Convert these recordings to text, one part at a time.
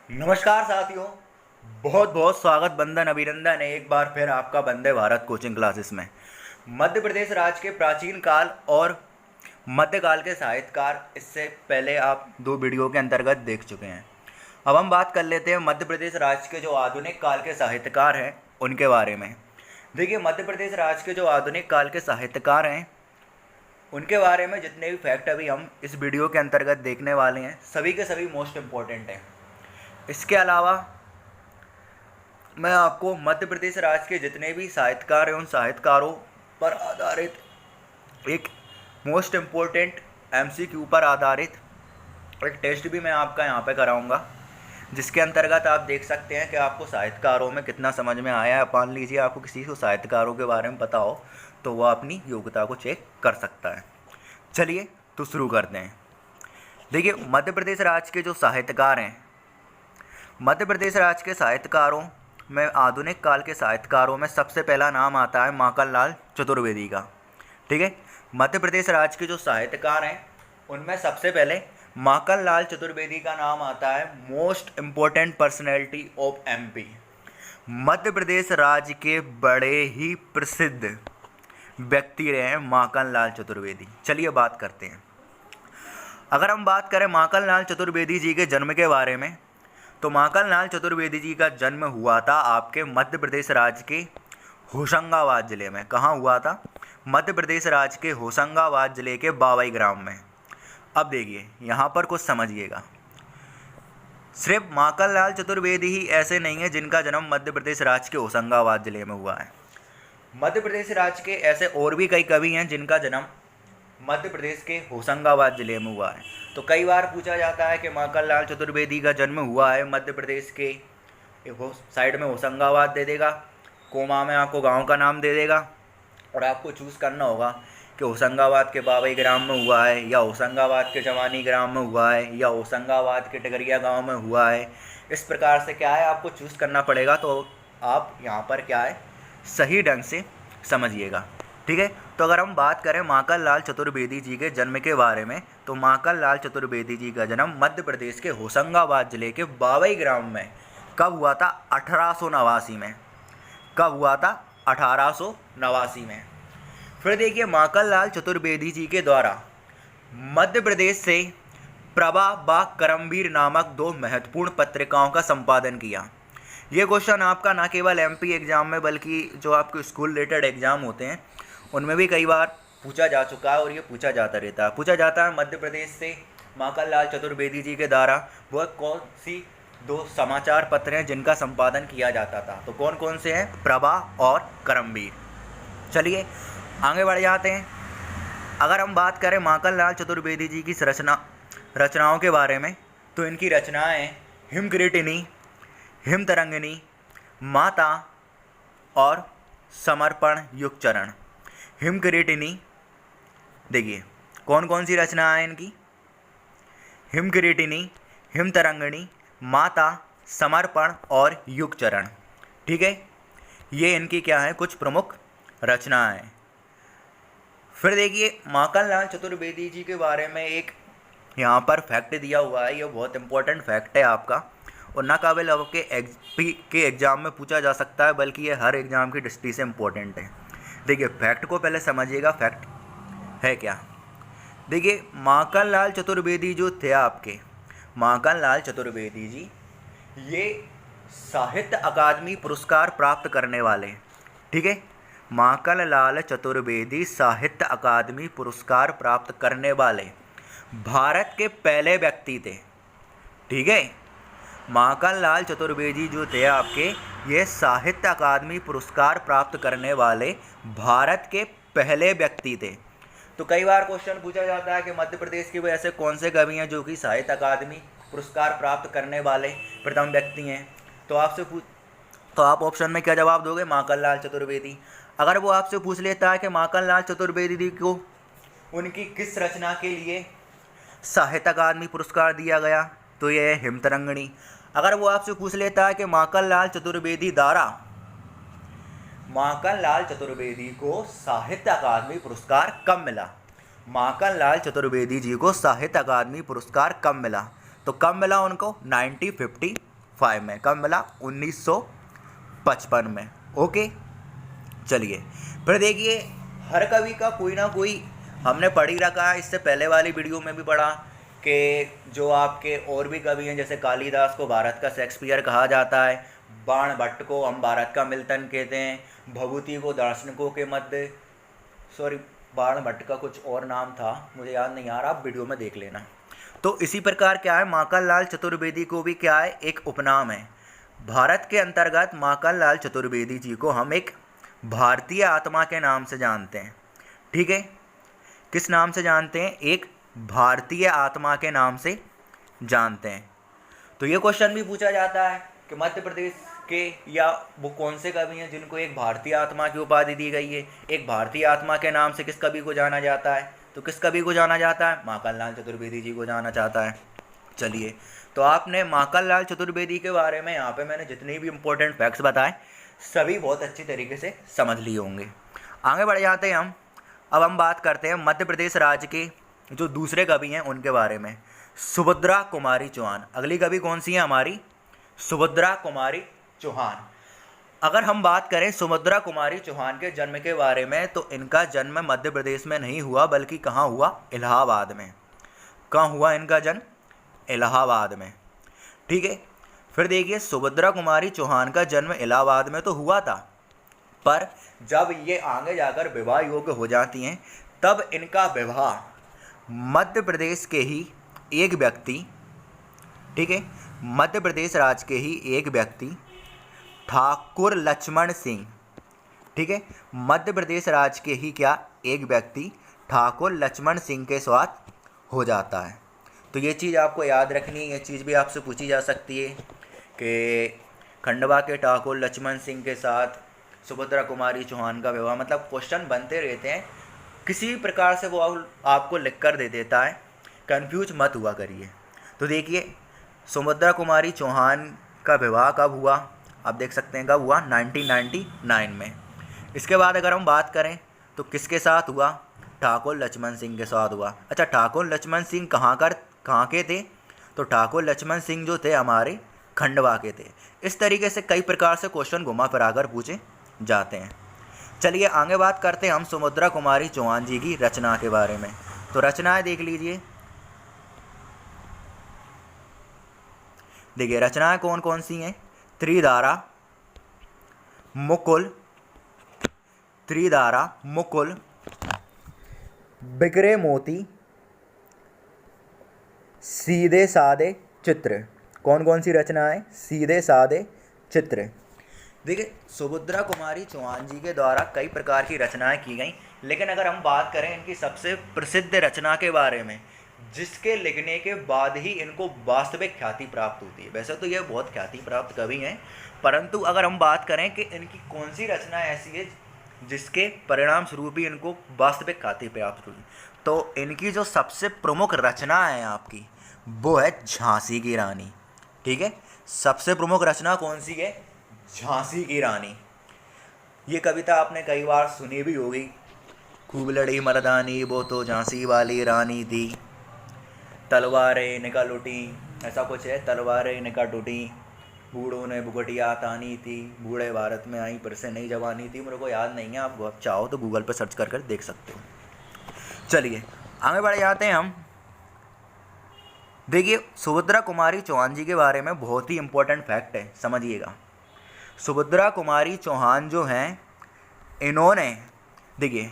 नमस्कार साथियों। बहुत बहुत स्वागत, बंदन अभिनंदन है एक बार फिर आपका वंदे भारत कोचिंग क्लासेस में। मध्य प्रदेश राज्य के प्राचीन काल और मध्यकाल के साहित्यकार इससे पहले आप दो वीडियो के अंतर्गत देख चुके हैं। अब हम बात कर लेते हैं मध्य प्रदेश राज्य के जो आधुनिक काल के साहित्यकार हैं उनके बारे में। देखिए, मध्य प्रदेश राज्य के जो आधुनिक काल के साहित्यकार हैं उनके बारे में जितने भी फैक्ट अभी हम इस वीडियो के अंतर्गत देखने वाले हैं सभी के सभी मोस्ट इम्पोर्टेंट हैं। इसके अलावा मैं आपको मध्य प्रदेश राज्य के जितने भी साहित्यकार हैं उन साहित्यकारों पर आधारित एक मोस्ट इम्पोर्टेंट एमसीक्यू पर आधारित एक टेस्ट भी मैं आपका यहाँ पे कराऊंगा, जिसके अंतर्गत आप देख सकते हैं कि आपको साहित्यकारों में कितना समझ में आया है। मान लीजिए आपको किसी को साहित्यकारों के बारे में पता हो तो वह अपनी योग्यता को चेक कर सकता है। चलिए तो शुरू करते हैं। देखिए, मध्य प्रदेश राज्य के जो साहित्यकार हैं, मध्य प्रदेश राज्य के साहित्यकारों में आधुनिक काल के साहित्यकारों में सबसे पहला नाम आता है माखनलाल चतुर्वेदी का। ठीक है, मध्य प्रदेश राज्य के जो साहित्यकार हैं उनमें सबसे पहले माखनलाल चतुर्वेदी का नाम आता है। Most important personality of MP, Madhya Pradesh राज्य के बड़े ही प्रसिद्ध व्यक्ति रहे हैं माखनलाल चतुर्वेदी। चलिए बात करते हैं। अगर हम बात करें माखनलाल चतुर्वेदी जी के जन्म के बारे में, तो माखनलाल चतुर्वेदी जी का जन्म हुआ था आपके मध्य प्रदेश राज्य के होशंगाबाद ज़िले में। कहाँ हुआ था? मध्य प्रदेश राज्य के होशंगाबाद ज़िले के बावई ग्राम में। अब देखिए, यहाँ पर कुछ समझिएगा। सिर्फ माखनलाल चतुर्वेदी ही ऐसे नहीं है जिनका जन्म मध्य प्रदेश राज्य के होशंगाबाद ज़िले में हुआ है। मध्य प्रदेश राज्य के ऐसे और भी कई कवि हैं जिनका जन्म मध्य प्रदेश के होशंगाबाद ज़िले में हुआ है। तो कई बार पूछा जाता है कि माखनलाल चतुर्वेदी का जन्म हुआ है मध्य प्रदेश के साइड में होशंगाबाद दे देगा, कोमा में आपको गांव का नाम दे देगा, और आपको चूज़ करना होगा कि होशंगाबाद के बावई ग्राम में हुआ है या होशंगाबाद के जवानी ग्राम में हुआ है या होशंगाबाद के टगरिया गांव में हुआ है। इस प्रकार से क्या है, आपको चूज़ करना पड़ेगा। तो आप यहाँ पर क्या है, सही ढंग से समझिएगा। ठीक है, तो अगर हम बात करें माखनलाल चतुर्वेदी जी के जन्म के बारे में, तो माखनलाल चतुर्वेदी जी का जन्म मध्य प्रदेश के होशंगाबाद जिले के बावई ग्राम में कब हुआ था? 1889 में। कब हुआ था? 1889 में। फिर देखिए, माखनलाल चतुर्वेदी जी के द्वारा मध्य प्रदेश से प्रभा व करमवीर नामक दो महत्वपूर्ण पत्रिकाओं का संपादन किया। ये क्वेश्चन आपका ना केवल एमपी एग्ज़ाम में बल्कि जो आपके स्कूल रिलेटेड एग्ज़ाम होते हैं उनमें भी कई बार पूछा जा चुका है और ये पूछा जाता रहता है। पूछा जाता है मध्य प्रदेश से माखनलाल चतुर्वेदी जी के द्वारा वह कौन सी दो समाचार पत्र हैं जिनका संपादन किया जाता था। तो कौन कौन से हैं? प्रभा और करमवीर। चलिए आगे बढ़ जाते हैं। अगर हम बात करें माखनलाल चतुर्वेदी जी की रचनाओं के बारे में, तो इनकी रचनाएँ हिमकिरीटिनी, हिमतरंगिनी, माता और समर्पण युग चरण। हिमकिरीटिनी, देखिए कौन कौन सी रचना है इनकी? हिमकिरीटिनी, हिमतरंगिणी, माता, समर्पण और युग चरण। ठीक है, ये इनकी क्या है, कुछ प्रमुख रचनाएं हैं। फिर देखिए, माखनलाल चतुर्वेदी जी के बारे में एक यहाँ पर फैक्ट दिया हुआ है। ये बहुत इंपॉर्टेंट फैक्ट है आपका, और ना काबिल आपके एमपी के एग्ज़ाम में पूछा जा सकता है, बल्कि ये हर एग्ज़ाम की दृष्टि से इम्पोर्टेंट है। देखिए, फैक्ट को पहले समझिएगा, फैक्ट है क्या। देखिए, माखनलाल चतुर्वेदी जो थे आपके, माखनलाल चतुर्वेदी जी ये साहित्य अकादमी पुरस्कार प्राप्त करने वाले। ठीक है, माखनलाल चतुर्वेदी साहित्य अकादमी पुरस्कार प्राप्त करने वाले भारत के पहले व्यक्ति थे। ठीक है, माखनलाल चतुर्वेदी जो थे आपके, ये साहित्य अकादमी पुरस्कार प्राप्त करने वाले भारत के पहले व्यक्ति थे। तो कई बार क्वेश्चन पूछा जाता है कि मध्य प्रदेश के वो ऐसे कौन से कवि हैं जो कि साहित्य अकादमी पुरस्कार प्राप्त करने वाले प्रथम व्यक्ति हैं। तो आप ऑप्शन में क्या जवाब दोगे? माखनलाल चतुर्वेदी। अगर वो आपसे पूछ लेता है कि माखनलाल चतुर्वेदी को उनकी किस रचना के लिए साहित्य अकादमी पुरस्कार दिया गया, तो ये है हिमतरंगिणी। अगर वो आपसे पूछ लेता है कि माखनलाल चतुर्वेदी को साहित्य अकादमी पुरस्कार कब मिला, माखनलाल चतुर्वेदी जी को साहित्य अकादमी पुरस्कार कब मिला, तो कब मिला उनको? 1955 में। कब मिला? 1955 में। ओके, चलिए फिर देखिए, हर कवि का कोई ना कोई हमने पढ़ ही रखा है, इससे पहले वाली वीडियो में भी पढ़ा कि जो आपके और भी कवि हैं, जैसे कालिदास को भारत का शेक्सपियर कहा जाता है, बाण भट्ट को हम भारत का मिल्टन कहते हैं, भभूति को दार्शनिकों के मध्य, सॉरी बाण भट्ट का कुछ और नाम था, मुझे याद नहीं आ रहा, आप वीडियो में देख लेना। तो इसी प्रकार क्या है, माखनलाल चतुर्वेदी को भी क्या है, एक उपनाम है। भारत के अंतर्गत माखनलाल चतुर्वेदी जी को हम एक भारतीय आत्मा के नाम से जानते हैं। ठीक है, किस नाम से जानते हैं? एक भारतीय आत्मा के नाम से जानते हैं। तो ये क्वेश्चन भी पूछा जाता है कि मध्य प्रदेश के या वो कौन से कवि हैं जिनको एक भारतीय आत्मा की उपाधि दी गई है। एक भारतीय आत्मा के नाम से किस कवि को जाना जाता है? तो किस कवि को जाना जाता है? माखनलाल चतुर्वेदी जी को जाना जाता है। चलिए, तो आपने माखनलाल चतुर्वेदी के बारे में यहाँ पे मैंने जितने भी इम्पोर्टेंट फैक्ट्स बताए सभी बहुत अच्छी तरीके से समझ लिए होंगे। आगे बढ़ जाते हैं हम। अब हम बात करते हैं मध्य प्रदेश राज्य के जो दूसरे कवि हैं उनके बारे में। सुभद्रा कुमारी चौहान, अगली कवि कौन सी है हमारी? सुभद्रा कुमारी चौहान। अगर हम बात करें सुभद्रा कुमारी चौहान के जन्म के बारे में, तो इनका जन्म मध्य प्रदेश में नहीं हुआ, बल्कि कहाँ हुआ? इलाहाबाद में। कहाँ हुआ इनका जन्म? इलाहाबाद में। ठीक है, फिर देखिए, सुभद्रा कुमारी चौहान का जन्म इलाहाबाद में तो हुआ था, पर जब ये आगे जाकर विवाह योग्य हो जाती हैं, तब इनका विवाह मध्य प्रदेश के ही एक व्यक्ति, ठीक है, मध्य प्रदेश राज्य के ही एक व्यक्ति ठाकुर लक्ष्मण सिंह, ठीक है, मध्य प्रदेश राज्य के ही क्या एक व्यक्ति ठाकुर लक्ष्मण सिंह के साथ हो जाता है। तो ये चीज़ आपको याद रखनी है। ये चीज़ भी आपसे पूछी जा सकती है कि खंडवा के ठाकुर लक्ष्मण सिंह के साथ सुभद्रा कुमारी चौहान का विवाह, मतलब क्वेश्चन बनते रहते हैं, किसी भी प्रकार से वो आपको लिख कर दे देता है, कंफ्यूज मत हुआ करिए। तो देखिए, सुभद्रा कुमारी चौहान का विवाह कब हुआ? आप देख सकते हैं कब हुआ? 1999 में। इसके बाद अगर हम बात करें तो किसके साथ हुआ? ठाकुर लक्ष्मण सिंह के साथ हुआ। अच्छा, ठाकुर लक्ष्मण सिंह कहाँ के थे? तो ठाकुर लक्ष्मण सिंह जो थे हमारे खंडवा के थे। इस तरीके से कई प्रकार से क्वेश्चन घुमा फिरा कर पूछे जाते हैं। चलिए आगे बात करते हैं हम सुभद्रा कुमारी चौहान जी की रचना के बारे में। तो रचनाएं देख लीजिए। देखिए, रचनाएं कौन कौन सी हैं? त्रिधारा, मुकुल, त्रिधारा, मुकुल, बिगड़े मोती, सीधे साधे चित्र। कौन कौन सी रचनाएं? सीधे साधे चित्र। देखिए, सुभद्रा कुमारी चौहान जी के द्वारा कई प्रकार की रचनाएं की गई, लेकिन अगर हम बात करें इनकी सबसे प्रसिद्ध रचना के बारे में, जिसके लिखने के बाद ही इनको वास्तविक ख्याति प्राप्त होती है। वैसे तो ये बहुत ख्याति प्राप्त कवि हैं, परंतु अगर हम बात करें कि इनकी कौन सी रचना ऐसी है जिसके परिणाम स्वरूप ही इनको वास्तविक ख्याति प्राप्त हुई, तो इनकी जो सबसे प्रमुख रचना है आपकी, वो है झांसी की रानी। ठीक है, सबसे प्रमुख रचना कौन सी है? झांसी की रानी। ये कविता आपने कई बार सुनी भी होगी। खूब लड़ी मर्दानी वो तो झांसी वाली रानी थी, तलवारें निकल उठी, ऐसा कुछ है, तलवारें निकल उठी, बूढ़ों ने बुगटिया तानी थी, बूढ़े भारत में आई पर से नई जवानी थी। मेरे को याद नहीं है, आप चाहो तो गूगल पर सर्च कर देख सकते हो। चलिए आगे बढ़ जाते हैं हम। देखिए, सुभद्रा कुमारी चौहान जी के बारे में बहुत ही इम्पोर्टेंट फैक्ट है, समझिएगा। सुभद्रा कुमारी चौहान जो हैं, इन्होंने, देखिए,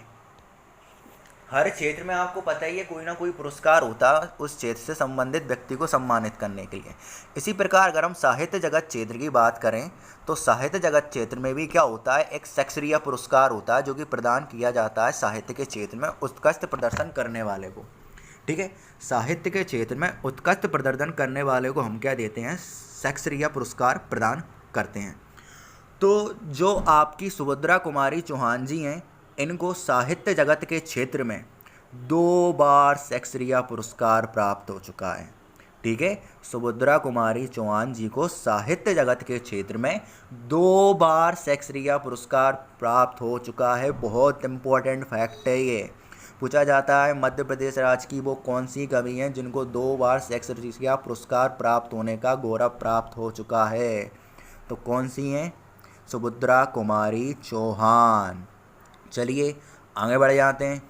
हर क्षेत्र में आपको पता ही है कोई ना कोई पुरस्कार होता है उस क्षेत्र से संबंधित व्यक्ति को सम्मानित करने के लिए। इसी प्रकार अगर हम साहित्य जगत क्षेत्र की बात करें तो साहित्य जगत क्षेत्र में भी क्या होता है? एक शेक्सपियर पुरस्कार होता है जो कि प्रदान किया जाता है साहित्य के क्षेत्र में उत्कृष्ट प्रदर्शन करने वाले को। ठीक है, साहित्य के क्षेत्र में उत्कृष्ट प्रदर्शन करने वाले को हम क्या देते हैं? शेक्सपियर पुरस्कार प्रदान करते हैं। तो जो आपकी सुभद्रा कुमारी चौहान जी हैं, इनको साहित्य जगत के क्षेत्र में 2 बार शेक्सपियर पुरस्कार प्राप्त हो चुका है। ठीक है, सुभद्रा कुमारी चौहान जी को साहित्य जगत के क्षेत्र में 2 बार शेक्सपियर पुरस्कार प्राप्त हो चुका है। बहुत इम्पोर्टेंट फैक्ट है ये। पूछा जाता है मध्य प्रदेश राज्य की वो कौन सी कवि हैं जिनको 2 बार शेक्सपियर पुरस्कार प्राप्त होने का गौरव प्राप्त हो चुका है। तो कौन सी हैं? सुभद्रा कुमारी चौहान। चलिए आगे बढ़ जाते हैं।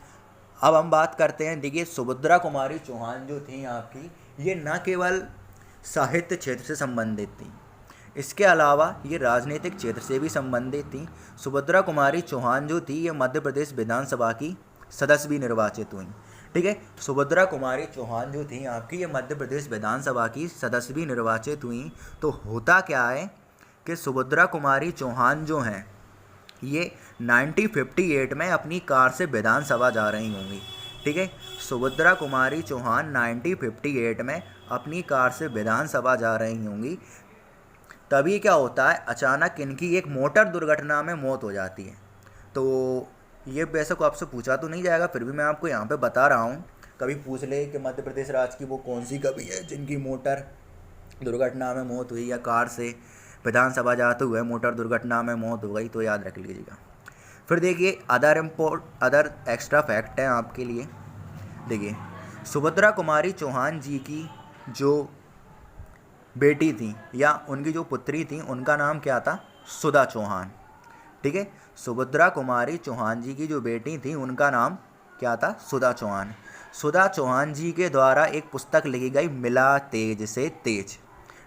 अब हम बात करते हैं, देखिए सुभद्रा कुमारी चौहान जो थी आपकी, ये न केवल साहित्य क्षेत्र से संबंधित थी, इसके अलावा ये राजनीतिक क्षेत्र से भी संबंधित थी। सुभद्रा कुमारी चौहान जो थी ये मध्य प्रदेश विधानसभा की सदस्य भी निर्वाचित हुई। ठीक है, सुभद्रा कुमारी चौहान जो थी आपकी ये मध्य प्रदेश विधानसभा की सदस्य भी निर्वाचित हुई। तो होता क्या है कि सुभद्रा कुमारी चौहान जो हैं ये 1958 में अपनी कार से विधानसभा जा रही होंगी। ठीक है, सुभद्रा कुमारी चौहान 1958 में अपनी कार से विधानसभा जा रही होंगी। तभी क्या होता है, अचानक इनकी एक मोटर दुर्घटना में मौत हो जाती है। तो ये वैसे को आपसे पूछा तो नहीं जाएगा, फिर भी मैं आपको यहाँ पे बता रहा हूँ। कभी पूछ ले कि मध्य प्रदेश राज्य की वो कौन सी कवि है जिनकी मोटर दुर्घटना में मौत हुई, या कार से विधानसभा जाते हुए मोटर दुर्घटना में मौत हो गई, तो याद रख लीजिएगा। फिर देखिए अदर एक्स्ट्रा फैक्ट है आपके लिए। देखिए सुभद्रा कुमारी चौहान जी की जो बेटी थी या उनकी जो पुत्री थी उनका नाम क्या था? सुधा चौहान। ठीक है, सुभद्रा कुमारी चौहान जी की जो बेटी थी उनका नाम क्या था? सुधा चौहान। सुधा चौहान जी के द्वारा एक पुस्तक लिखी गई मिला तेज से तेज।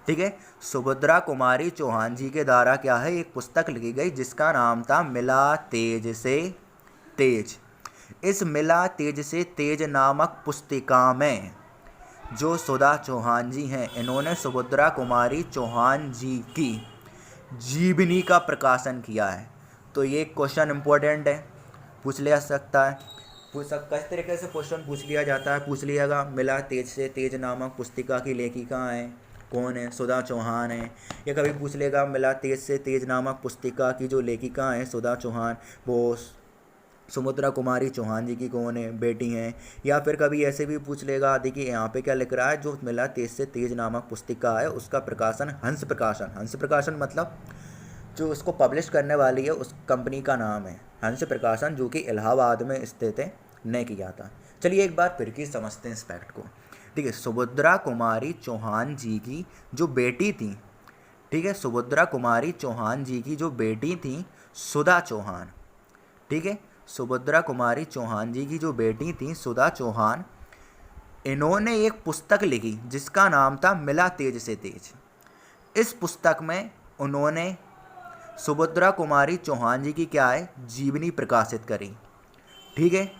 ठीक है, सुभद्रा कुमारी चौहान जी के द्वारा क्या है, एक पुस्तक लिखी गई जिसका नाम था मिला तेज से तेज। इस मिला तेज से तेज नामक पुस्तिका में जो सुधा चौहान जी हैं, इन्होंने सुभद्रा कुमारी चौहान जी की जीवनी का प्रकाशन किया है। तो ये क्वेश्चन इम्पोर्टेंट है, पूछ लिया सकता है, किस तरीके से क्वेश्चन पूछ लिया जाता है, पूछ लिएगा मिला तेज से तेज नामक पुस्तिका की लेखिका हैं कौन है? सुधा चौहान है। या कभी पूछ लेगा मिला तेज से तेज नामक पुस्तिका की जो लेखिका हैं सुधा चौहान, वो सुभद्रा कुमारी चौहान जी की कौन है? बेटी हैं। या फिर कभी ऐसे भी पूछ लेगा, देखिए यहाँ पे क्या लिख रहा है, जो मिला तेज से तेज नामक पुस्तिका है उसका प्रकाशन हंस प्रकाशन, हंस प्रकाशन मतलब जो उसको पब्लिश करने वाली है उस कंपनी का नाम है हंस प्रकाशन, जो कि इलाहाबाद में स्थित है, ने किया था। चलिए एक बार फिर की समझते हैं इस फैक्ट को। ठीक है, सुभद्रा कुमारी चौहान जी की जो बेटी थी, ठीक है, सुभद्रा कुमारी चौहान जी की जो बेटी थी सुधा चौहान। ठीक है, सुभद्रा कुमारी चौहान जी की जो बेटी थी सुधा चौहान, इन्होंने एक पुस्तक लिखी जिसका नाम था मिला तेज से तेज। इस पुस्तक में उन्होंने सुभद्रा कुमारी चौहान जी की क्या है? जीवनी प्रकाशित करी। ठीक है,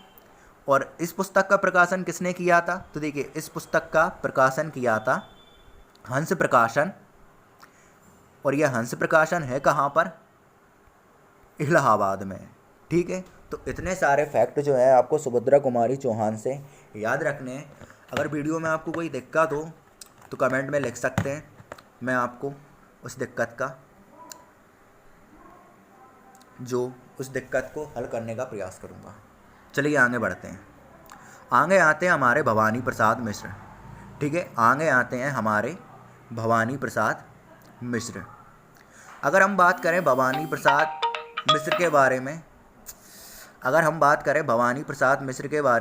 और इस पुस्तक का प्रकाशन किसने किया था? तो देखिए इस पुस्तक का प्रकाशन किया था हंस प्रकाशन, और यह हंस प्रकाशन है कहाँ पर? इलाहाबाद में। ठीक है, तो इतने सारे फैक्ट जो है आपको सुभद्रा कुमारी चौहान से याद रखने हैं। अगर वीडियो में आपको कोई दिक्कत हो तो कमेंट में लिख सकते हैं, मैं आपको उस दिक्कत को हल करने का प्रयास करूँगा। चलिए आगे बढ़ते हैं। आगे आते हैं हमारे भवानी प्रसाद मिश्र। ठीक है, आगे आते हैं हमारे भवानी प्रसाद मिश्र। अगर हम बात करें भवानी प्रसाद मिश्र के बारे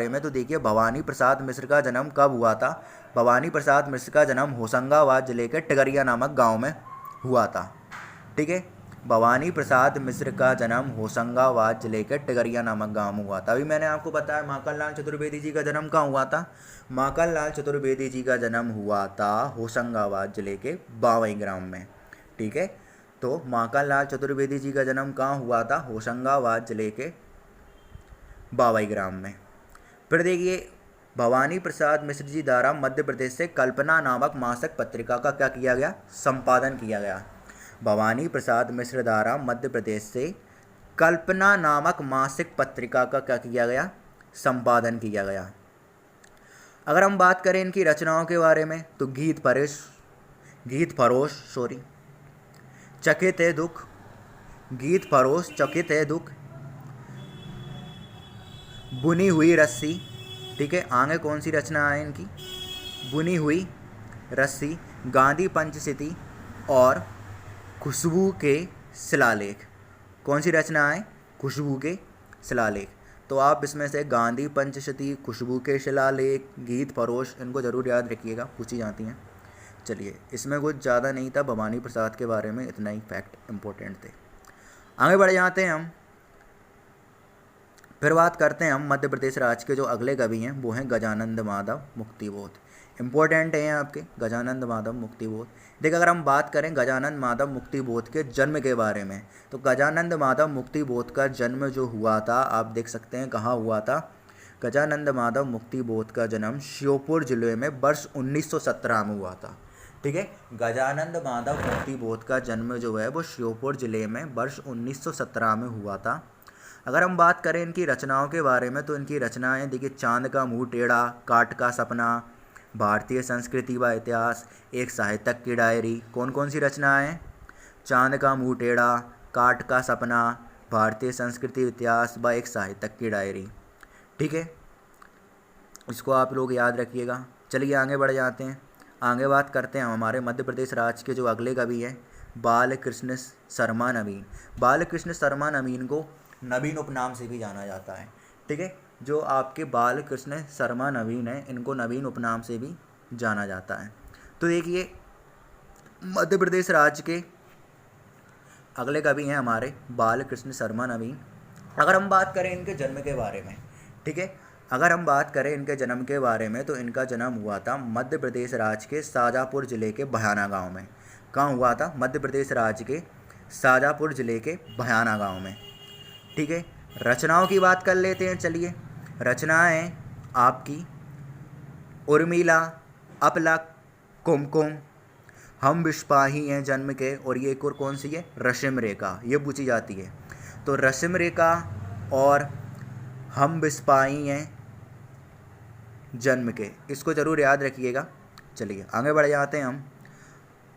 में, तो देखिए भवानी प्रसाद मिश्र का जन्म कब हुआ था? भवानी प्रसाद मिश्र का जन्म होशंगाबाद जिले के टिगरिया नामक गांव में हुआ था। ठीक है, भवानी प्रसाद मिश्र का जन्म होशंगाबाद जिले के टिगरिया नामक गांव में हुआ था। अभी मैंने आपको बताया माखनलाल चतुर्वेदी जी का जन्म कहाँ हुआ था? माखनलाल चतुर्वेदी जी का जन्म हुआ था होशंगाबाद जिले के बावई ग्राम में। ठीक है, तो माखनलाल चतुर्वेदी जी का जन्म कहाँ हुआ था? होशंगाबाद जिले के बावई ग्राम में। फिर देखिए भवानी प्रसाद मिश्र जी द्वारा मध्य प्रदेश से कल्पना नामक मासिक पत्रिका का क्या किया गया? संपादन किया गया। भवानी प्रसाद मिश्र द्वारा मध्य प्रदेश से कल्पना नामक मासिक पत्रिका का क्या किया गया? संपादन किया गया। अगर हम बात करें इनकी रचनाओं के बारे में तो गीत फरोश चकित है दुख, बुनी हुई रस्सी। ठीक है, आगे कौन सी रचना है इनकी? बुनी हुई रस्सी, गांधी पंचशिती और खुशबू के शिलालेख। कौन सी रचना है? खुशबू के शिलालेख। तो आप इसमें से गांधी पंचशती, खुशबू के शिलालेख, गीत फरोश, इनको ज़रूर याद रखिएगा, पूछी जाती हैं। चलिए, इसमें कुछ ज़्यादा नहीं था, भवानी प्रसाद के बारे में इतना ही फैक्ट इम्पोर्टेंट थे। आगे बढ़ जाते हैं हम, फिर बात करते हैं हम मध्य प्रदेश राज्य के जो अगले कवि हैं, वो हैं गजानंद माधव मुक्तिबोध। इम्पोर्टेंट हैं आपके गजानंद माधव मुक्तिबोध। देखिए, अगर हम बात करें गजानंद माधव मुक्तिबोध के जन्म के बारे में, तो गजानंद माधव मुक्तिबोध का जन्म जो हुआ था, आप देख सकते हैं कहाँ हुआ था। गजानंद माधव मुक्तिबोध का जन्म श्योपुर जिले में वर्ष 1917 में हुआ था। ठीक है, गजानंद माधव मुक्तिबोध का जन्म जो है वो श्योपुर जिले में वर्ष 1917 में हुआ था। अगर हम बात करें इनकी रचनाओं के बारे में, तो इनकी रचनाएं देखिए, चांद का मुंह टेढ़ा, काट का सपना, भारतीय संस्कृति व इतिहास, एक साहित्यक की डायरी। कौन कौन सी रचनाएं? चांद का मुंह टेढ़ा, काट का सपना, भारतीय संस्कृति इतिहास व एक साहित्यक की डायरी। ठीक है, इसको आप लोग याद रखिएगा। चलिए आगे बढ़ जाते हैं, आगे बात करते हैं हमारे मध्य प्रदेश राज्य के जो अगले कवि हैं, बाल कृष्ण शर्मा नवीन। बाल कृष्ण शर्मा नवीन को नवीन उपनाम से भी जाना जाता है। ठीक है, जो आपके बाल कृष्ण शर्मा नवीन हैं, इनको नवीन उपनाम से भी जाना जाता है। तो देखिए, मध्य प्रदेश राज्य के अगले कवि हैं हमारे बाल कृष्ण शर्मा नवीन। अगर हम बात करें इनके जन्म के बारे में, ठीक है, अगर हम बात करें इनके जन्म के बारे में, तो इनका जन्म हुआ था मध्य प्रदेश राज्य के शाजापुर जिले के भयाना गांव में। कहाँ हुआ था? मध्य प्रदेश राज्य के शाजापुर जिले के भयाना गांव में। ठीक है, रचनाओं की बात कर लेते हैं। चलिए, रचनाएं आपकी उर्मिला, अपलक, कुमकुम, हम विश्वाही हैं जन्म के, और ये एक और कौन सी है? रश्मि रेखा, ये पूछी जाती है। तो रश्मि रेखा और हम विश्वाही हैं जन्म के, इसको ज़रूर याद रखिएगा। चलिए आगे बढ़ जाते हैं हम,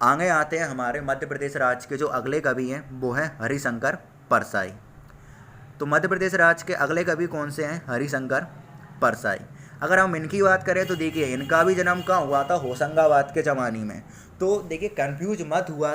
आगे आते हैं हमारे मध्य प्रदेश राज्य के जो अगले कवि हैं, वो हैं हरिशंकर परसाई। तो मध्य प्रदेश राज्य के अगले कवि कौन से हैं? हरिशंकर परसाई। अगर हम इनकी बात करें, तो देखिए, इनका भी जन्म कहाँ हुआ था? होशंगाबाद के ज़माने में। तो देखिए, कंफ्यूज मत हुआ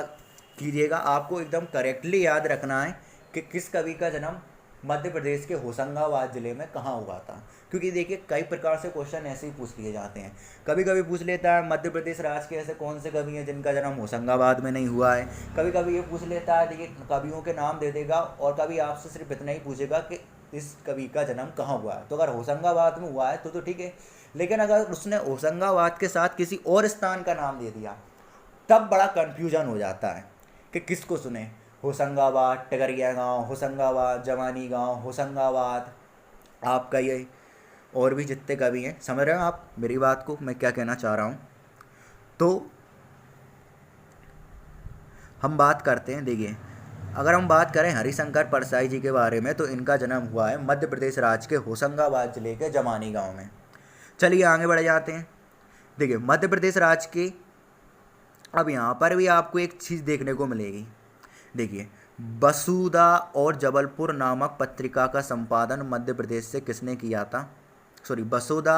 कीजिएगा, आपको एकदम करेक्टली याद रखना है कि किस कवि का जन्म मध्य प्रदेश के होशंगाबाद ज़िले में कहाँ हुआ था। क्योंकि देखिए, कई प्रकार से क्वेश्चन ऐसे ही पूछ लिए जाते हैं। कभी कभी पूछ लेता है मध्य प्रदेश राज्य के ऐसे कौन से कवि हैं जिनका जन्म होशंगाबाद में नहीं हुआ है। कभी कभी ये पूछ लेता है, देखिए, कवियों के नाम दे देगा, और कभी आपसे सिर्फ इतना ही पूछेगा कि इस कवि का जन्म कहाँ हुआ है। तो अगर होशंगाबाद में हुआ है तो ठीक है, लेकिन अगर उसने होशंगाबाद के साथ किसी और स्थान का नाम दे दिया, तब बड़ा कन्फ्यूजन हो जाता है कि किसको सुने। होशंगाबाद, टगरिया गांव, होशंगाबाद, जवानी गांव, होशंगाबाद, आपका ये और भी जितने कवि हैं, समझ रहे हो आप मेरी बात को, मैं क्या कहना चाह रहा हूँ। तो हम बात करते हैं, देखिए, अगर हम बात करें हरिशंकर परसाई जी के बारे में, तो इनका जन्म हुआ है मध्य प्रदेश राज्य के होशंगाबाद जिले के जमानी गांव में। चलिए आगे बढ़ जाते हैं। देखिए, मध्य प्रदेश राज्य के, अब यहाँ पर भी आपको एक चीज़ देखने को मिलेगी। देखिए, बसूदा और जबलपुर नामक पत्रिका का संपादन मध्य प्रदेश से किसने किया था? बसूदा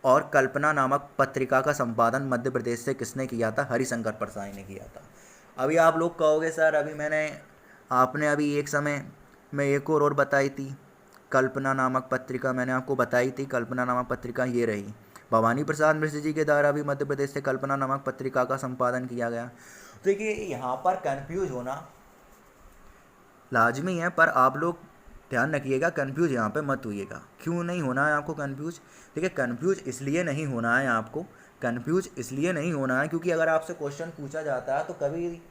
और कल्पना नामक पत्रिका का संपादन मध्य प्रदेश से किसने किया था? हरिशंकर परसाई ने किया था। अभी आप लोग कहोगे सर, आपने अभी एक समय में एक और बताई थी, कल्पना नामक पत्रिका मैंने आपको बताई थी। कल्पना नामक पत्रिका ये रही, भवानी प्रसाद मिश्र जी के द्वारा भी मध्य प्रदेश से कल्पना नामक पत्रिका का संपादन किया गया। तो देखिए, यहाँ पर कंफ्यूज होना लाजमी है, पर आप लोग ध्यान रखिएगा, कंफ्यूज यहाँ पे मत होइएगा। क्यों नहीं होना है आपको कंफ्यूज? देखिए, कंफ्यूज इसलिए नहीं होना है आपको, कंफ्यूज इसलिए नहीं होना है क्योंकि अगर आपसे क्वेश्चन पूछा जाता है तो कभी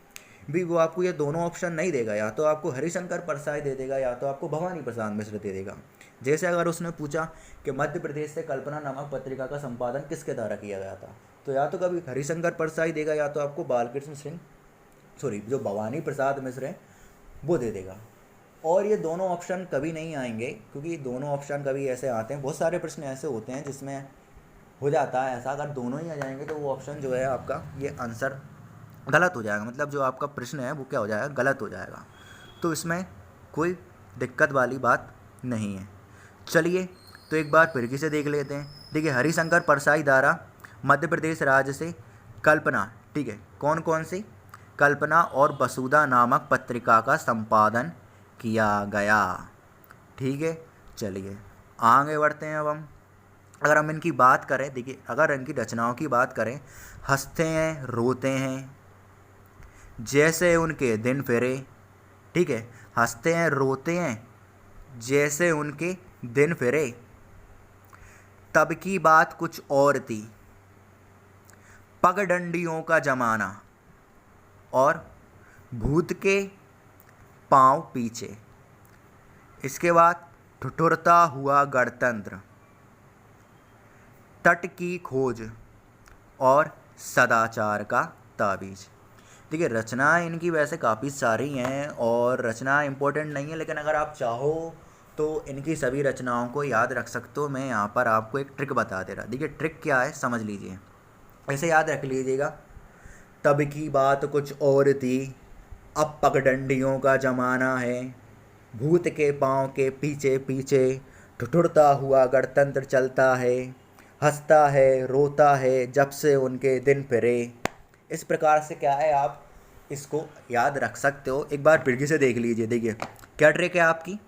भी वो आपको ये दोनों ऑप्शन नहीं देगा, या तो आपको हरिशंकर परसाई दे देगा, या तो आपको भवानी प्रसाद मिश्र दे देगा। जैसे अगर उसने पूछा कि मध्य प्रदेश से कल्पना नामक पत्रिका का संपादन किसके द्वारा किया गया था, तो या तो कभी हरिशंकर परसाई देगा, या तो आपको बालकृष्ण सिंह, जो भवानी प्रसाद मिश्र हैं, वो दे देगा। और ये दोनों ऑप्शन कभी नहीं आएंगे, क्योंकि दोनों ऑप्शन कभी ऐसे आते हैं, बहुत सारे प्रश्न ऐसे होते हैं जिसमें हो जाता है ऐसा, अगर दोनों ही आ जाएंगे तो वो ऑप्शन जो है आपका, ये आंसर गलत हो जाएगा, मतलब जो आपका प्रश्न है वो क्या हो जाएगा? गलत हो जाएगा। तो इसमें कोई दिक्कत वाली बात नहीं है। चलिए, तो एक बार फिर से देख लेते हैं। देखिए, हरिशंकर परसाई द्वारा मध्य प्रदेश राज्य से कल्पना, ठीक है, कौन कौन सी? कल्पना और बसूदा नामक पत्रिका का संपादन किया गया। ठीक है, चलिए आगे बढ़ते हैं अब हम। अगर हम इनकी बात करें, देखिए अगर इनकी रचनाओं की बात करें, हंसते हैं रोते हैं जैसे उनके दिन फिरे। ठीक है, हंसते हैं रोते हैं जैसे उनके दिन फिरे, तब की बात कुछ और थी, पगडंडियों का जमाना और भूत के पांव पीछे। इसके बाद ठुठुरता हुआ गणतंत्र, तट की खोज और सदाचार का ताबीज। देखिए रचनाएं इनकी वैसे काफ़ी सारी हैं और रचना इम्पोर्टेंट नहीं है, लेकिन अगर आप चाहो तो इनकी सभी रचनाओं को याद रख सकते हो। मैं यहाँ पर आपको एक ट्रिक बता दे रहा। देखिए ट्रिक क्या है, समझ लीजिए, ऐसे याद रख लीजिएगा। तब की बात कुछ और थी, अब पगडंडियों का ज़माना है, भूत के पाँव के पीछे पीछे, ठुठुरता हुआ गणतंत्र चलता है, हंसता है रोता है जब से उनके दिन फिरे। इस प्रकार से क्या है, आप इसको याद रख सकते हो। एक बार फिर से देख लीजिए। देखिए क्या ट्रिक है आपकी।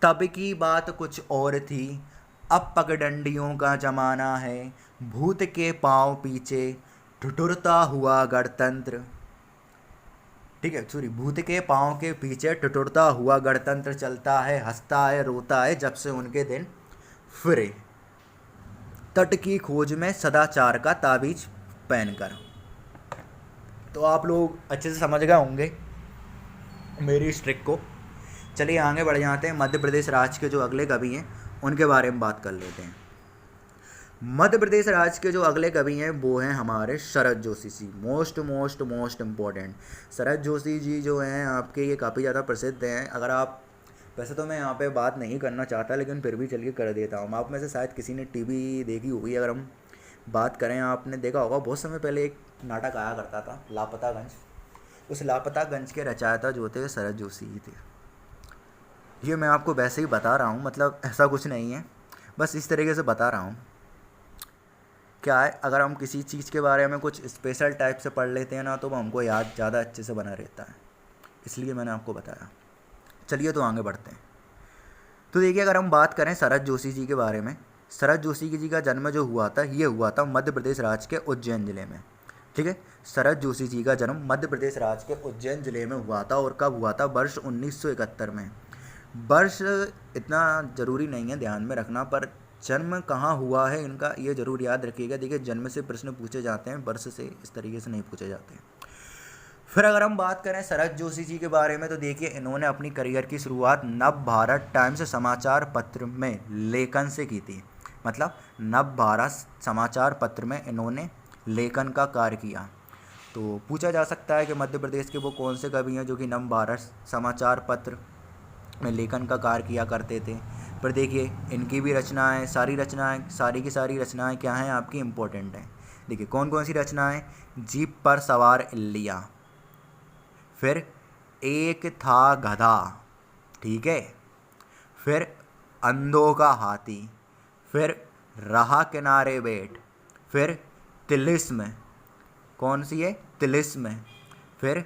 तब की बात कुछ और थी, अब पगडंडियों का ज़माना है, भूत के पाँव पीछे, ठुठुरता हुआ गणतंत्र। ठीक है, सॉरी, भूत के पाँव के पीछे ठिठुरता हुआ गणतंत्र चलता है, हंसता है रोता है जब से उनके दिन फिरे, तट की खोज में सदाचार का ताबीज पहनकर। तो आप लोग अच्छे से समझ गए होंगे मेरी इस ट्रिक को। चलिए आगे बढ़ जाते हैं। मध्य प्रदेश राज्य के जो अगले कवि हैं उनके बारे में बात कर लेते हैं। मध्य प्रदेश राज्य के जो अगले कवि हैं वो हैं हमारे शरद जोशी जी। मोस्ट इम्पॉर्टेंट शरद जोशी जी जो हैं आपके, ये काफ़ी ज़्यादा प्रसिद्ध हैं। अगर आप, वैसे तो मैं यहाँ पे बात नहीं करना चाहता लेकिन फिर भी चलिए कर देता हूँ। आप में से शायद किसी ने टीवी देखी होगी। अगर हम बात करें, आपने देखा होगा बहुत समय पहले एक नाटक आया करता था लापतागंज। उस लापतागंज के रचयिता जो थे शरद जोशी जी थे। ये मैं आपको वैसे ही बता रहा हूँ, मतलब ऐसा कुछ नहीं है, बस इस तरीके से बता रहा हूँ। क्या है, अगर हम किसी चीज़ के बारे में कुछ स्पेशल टाइप से पढ़ लेते हैं ना, तो वो हमको याद ज़्यादा अच्छे से बना रहता है, इसलिए मैंने आपको बताया। चलिए तो आगे बढ़ते हैं। तो देखिए अगर हम बात करें शरद जोशी जी के बारे में, शरद जोशी जी का जन्म जो हुआ था, ये हुआ था मध्य प्रदेश राज्य के उज्जैन ज़िले में। ठीक है, शरद जोशी जी का जन्म मध्य प्रदेश राज्य के उज्जैन ज़िले में हुआ था। और कब हुआ था, वर्ष 1971 में। वर्ष इतना ज़रूरी नहीं है ध्यान में रखना, पर जन्म कहाँ हुआ है इनका ये ज़रूर याद रखिएगा। देखिए जन्म से प्रश्न पूछे जाते हैं, वर्ष से इस तरीके से नहीं पूछे जाते हैं। फिर अगर हम बात करें शरद जोशी जी के बारे में, तो देखिए इन्होंने अपनी करियर की शुरुआत नव भारत टाइम्स समाचार पत्र में लेखन से की थी। मतलब नव भारत समाचार पत्र में इन्होंने लेखन का कार्य किया। तो पूछा जा सकता है कि मध्य प्रदेश के वो कौन से कवि हैं जो कि नव भारत समाचार पत्र में लेखन का कार्य किया करते थे। पर देखिए इनकी भी रचनाएं, सारी की सारी रचनाएं क्या हैं आपकी, इम्पोर्टेंट हैं। देखिए कौन कौन सी रचनाएं, जीप पर सवार इल्लियाँ, फिर एक था गधा, ठीक है, फिर अंधों का हाथी, फिर रहा किनारे बैठ, फिर तिलिस्म, कौन सी है, तिलिस्म, फिर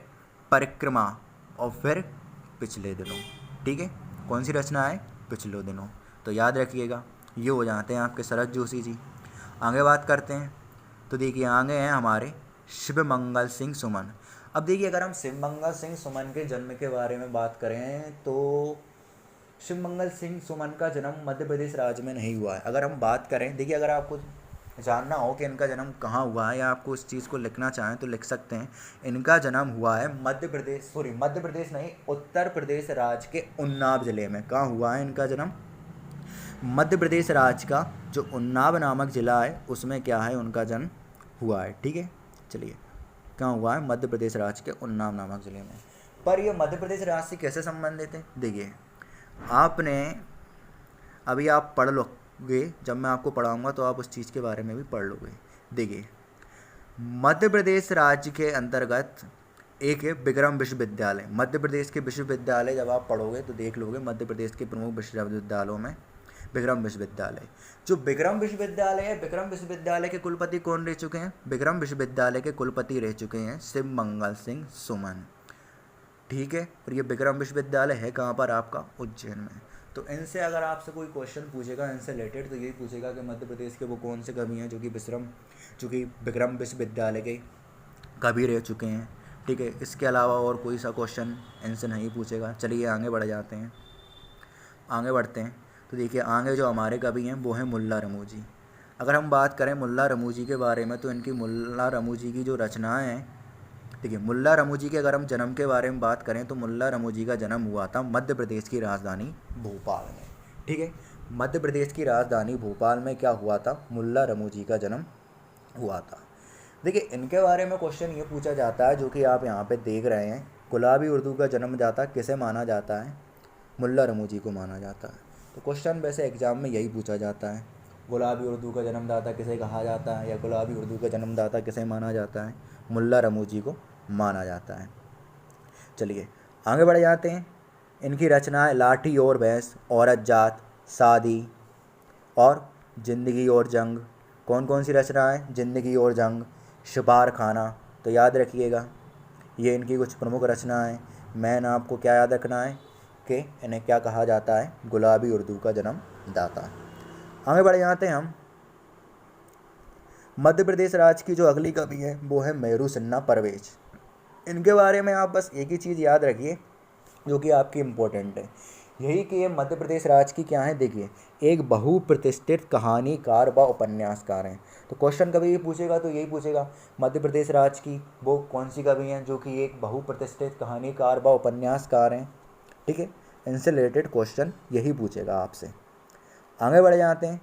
परिक्रमा, और फिर पिछले दिनों। ठीक है, कौन सी रचना है, पिछले दिनों। तो याद रखिएगा, ये हो जाते हैं आपके शरद जोशी जी। आगे बात करते हैं। तो देखिए आगे हैं हमारे शिवमंगल सिंह सुमन। अब देखिए अगर हम शिवमंगल सिंह सुमन के जन्म के बारे में बात करें, तो शिवमंगल सिंह सुमन का जन्म मध्य प्रदेश राज्य में नहीं हुआ है। अगर हम बात करें, देखिए अगर आपको जानना हो कि इनका जन्म कहाँ हुआ है या आपको इस चीज़ को लिखना चाहें तो लिख सकते हैं। इनका जन्म हुआ है मध्य प्रदेश नहीं, उत्तर प्रदेश राज्य के उन्नाव ज़िले में। कहाँ हुआ है इनका जन्म, मध्य प्रदेश राज्य का जो उन्नाव नामक ज़िला है उसमें क्या है उनका जन्म हुआ है। ठीक है, चलिए कहाँ हुआ है, मध्य प्रदेश राज्य के उन्नाव नामक ज़िले में। पर ये मध्य प्रदेश राज्य से कैसे संबंधित है, देखिए आपने अभी आप पढ़ लोगे, जब मैं आपको पढ़ाऊँगा तो आप उस चीज़ के बारे में भी पढ़ लोगे। देखिए मध्य प्रदेश राज्य के अंतर्गत एक है विक्रम विश्वविद्यालय। मध्य प्रदेश के विश्वविद्यालय जब आप पढ़ोगे तो देख लोगे, मध्य प्रदेश के प्रमुख विश्वविद्यालयों में विक्रम विश्वविद्यालय। जो विक्रम विश्वविद्यालय है, विक्रम विश्वविद्यालय के कुलपति कौन रह चुके हैं, विक्रम विश्वविद्यालय के कुलपति रह चुके हैं शिवमंगल सिंह सुमन। ठीक है, और ये विक्रम विश्वविद्यालय है कहाँ पर आपका, उज्जैन में। तो इनसे अगर आपसे कोई क्वेश्चन पूछेगा इनसे रिलेटेड तो यही पूछेगा कि मध्य प्रदेश के वो कौन से कवि हैं जो कि विक्रम विश्वविद्यालय के कवि रह चुके हैं। ठीक है, इसके अलावा और कोई सा क्वेश्चन इनसे नहीं पूछेगा। चलिए आगे बढ़ जाते हैं, आगे बढ़ते हैं। तो देखिए आगे जो हमारे कवि हैं वो हैं मुल्ला रमूजी। अगर हम बात करें मुल्ला रमूजी के बारे में तो इनकी मुल्ला रमूजी की जो रचनाएं हैं, देखिए मुल्ला रमूजी के अगर हम जन्म के बारे में बात करें तो मुल्ला रमूजी का जन्म हुआ था मध्य प्रदेश की राजधानी भोपाल में। ठीक है, मध्य प्रदेश की राजधानी भोपाल में क्या हुआ था, मुल्ला रमूजी का जन्म हुआ था। देखिए इनके बारे में क्वेश्चन ये पूछा जाता है जो कि आप यहाँ पे देख रहे हैं, गुलाबी उर्दू का जन्मदाता किसे माना जाता है, मुल्ला रमूजी को माना जाता है। तो क्वेश्चन वैसे एग्जाम में यही पूछा जाता है, गुलाबी उर्दू का जन्मदाता किसे कहा जाता है या गुलाबी उर्दू का जन्मदाता किसे माना जाता है, मुल्ला रमूजी को माना जाता है। चलिए आगे बढ़ जाते हैं। इनकी रचनाएं लाठी और भैंस, औरत जात, शादी और ज़िंदगी और जंग। कौन कौन सी रचनाएं, ज़िंदगी और जंग, शिपार खाना। तो याद रखिएगा ये इनकी कुछ प्रमुख रचनाएं। मैन आपको क्या याद रखना है कि इन्हें क्या कहा जाता है, गुलाबी उर्दू का जन्मदाता। आगे बढ़ जाते हैं हम। मध्य प्रदेश राज्य की जो अगली कवि है वो है मेरू सिन्हा परवेज। इनके बारे में आप बस एक ही चीज़ याद रखिए जो कि आपकी इम्पोर्टेंट है, यही कि ये मध्य प्रदेश राज्य की क्या है, देखिए एक बहुप्रतिष्ठित कहानीकार व उपन्यासकार हैं। तो क्वेश्चन कभी भी पूछेगा तो यही पूछेगा मध्य प्रदेश राज्य की वो कौन सी कवि हैं जो कि एक बहुप्रतिष्ठित कहानीकार व उपन्यासकार हैं। ठीक है, इनसे रिलेटेड क्वेश्चन यही पूछेगा आपसे। आगे बढ़ जाते हैं।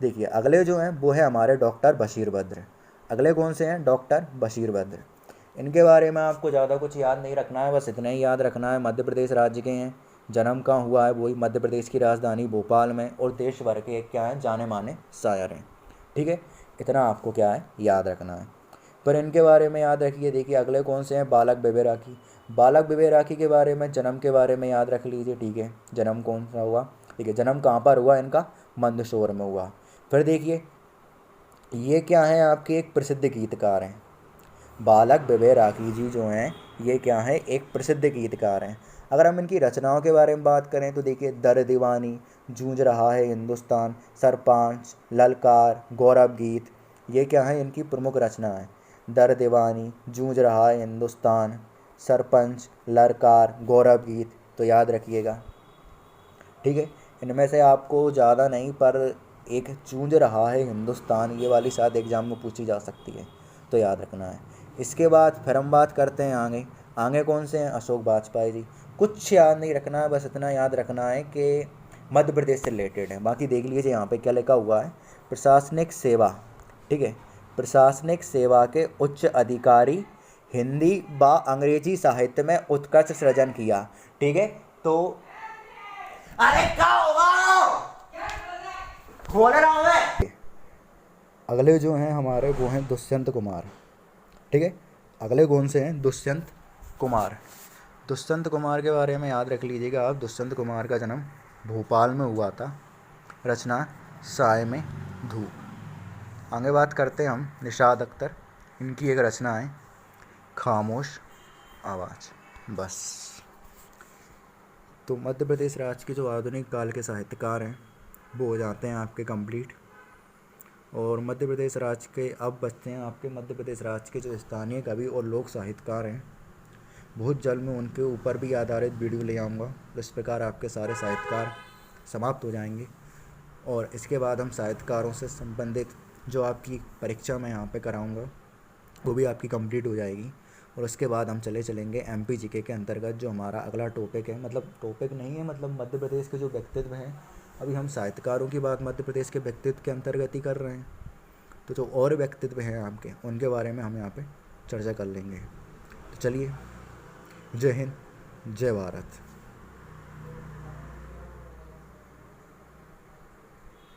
देखिए अगले जो हैं वो है हमारे डॉक्टर बशीर बद्र। अगले कौन से हैं, डॉक्टर बशीर बद्र। इनके बारे में आपको ज़्यादा कुछ याद नहीं रखना है, बस इतना ही याद रखना है मध्य प्रदेश राज्य के हैं, जन्म कहाँ हुआ है वही मध्य प्रदेश की राजधानी भोपाल में, और देश भर के क्या हैं, जाने माने शायर हैं। ठीक है, इतना आपको क्या है याद रखना है। पर इनके बारे में याद रखिए। देखिए अगले कौन से हैं, बालक बेबे राखी। बालक बेबे राखी के बारे में जन्म के बारे में याद रख लीजिए। ठीक है, जन्म कौन सा हुआ, देखिए जन्म कहाँ पर हुआ इनका, मंदसौर में हुआ। फिर देखिए ये क्या है, आपके एक प्रसिद्ध गीतकार हैं, बालक बेबे राखी जी जो हैं ये क्या है, एक प्रसिद्ध गीतकार हैं। अगर हम इनकी रचनाओं के बारे में बात करें तो देखिए दर दीवानी, जूझ रहा है हिंदुस्तान, सरपंच, ललकार, गौरव गीत, ये क्या है इनकी प्रमुख रचना है। दर दीवानी, जूझ रहा है हिंदुस्तान, सरपंच, ललकार, गौरव गीत। तो याद रखिएगा। ठीक है, इनमें से आपको ज़्यादा नहीं पर एक जूझ रहा है हिंदुस्तान ये वाली शायद एग्जाम में पूछी जा सकती है, तो याद रखना है। इसके बाद फिर हम बात करते हैं आगे। आगे कौन से हैं, अशोक वाजपेयी जी। कुछ याद नहीं रखना है, बस इतना याद रखना है कि मध्य प्रदेश से रिलेटेड है। बाकी देख लीजिए यहाँ पे क्या लिखा हुआ है, प्रशासनिक सेवा। ठीक है, प्रशासनिक सेवा के उच्च अधिकारी, हिंदी व अंग्रेजी साहित्य में उत्कर्ष सृजन किया। ठीक है, तो अरे क्या होगा खोल रहा हूं मैं। अगले जो हैं हमारे वो हैं दुष्यंत कुमार। ठीक है, अगले कौन से हैं, दुष्यंत कुमार। दुष्यंत कुमार के बारे में याद रख लीजिएगा आप। दुष्यंत कुमार का जन्म भोपाल में हुआ था। रचना साय में धूप। आगे बात करते हैं हम निशाद अख्तर। इनकी एक रचना है खामोश आवाज़। बस। तो मध्य प्रदेश राज्य के जो आधुनिक काल के साहित्यकार हैं वो हो जाते हैं आपके कंप्लीट। और मध्य प्रदेश राज्य के अब बचते हैं आपके मध्य प्रदेश राज्य के जो स्थानीय कवि और लोक साहित्यकार हैं। बहुत जल्द मैं उनके ऊपर भी आधारित वीडियो ले आऊँगा। इस प्रकार आपके सारे साहित्यकार समाप्त हो जाएंगे और इसके बाद हम साहित्यकारों से संबंधित जो आपकी परीक्षा मैं यहाँ पे कराऊँगा वो भी आपकी कंप्लीट हो जाएगी। और उसके बाद हम चलेंगे MPGK के अंतर्गत जो हमारा अगला टॉपिक है, मतलब टॉपिक नहीं है, मतलब मध्य प्रदेश के जो व्यक्तित्व हैं। अभी हम साहित्यकारों की बात मध्य प्रदेश के व्यक्तित्व के अंतर्गत ही कर रहे हैं, तो जो और व्यक्तित्व हैं आपके उनके बारे में हम यहाँ पे चर्चा कर लेंगे। तो चलिए, जय हिंद, जय भारत।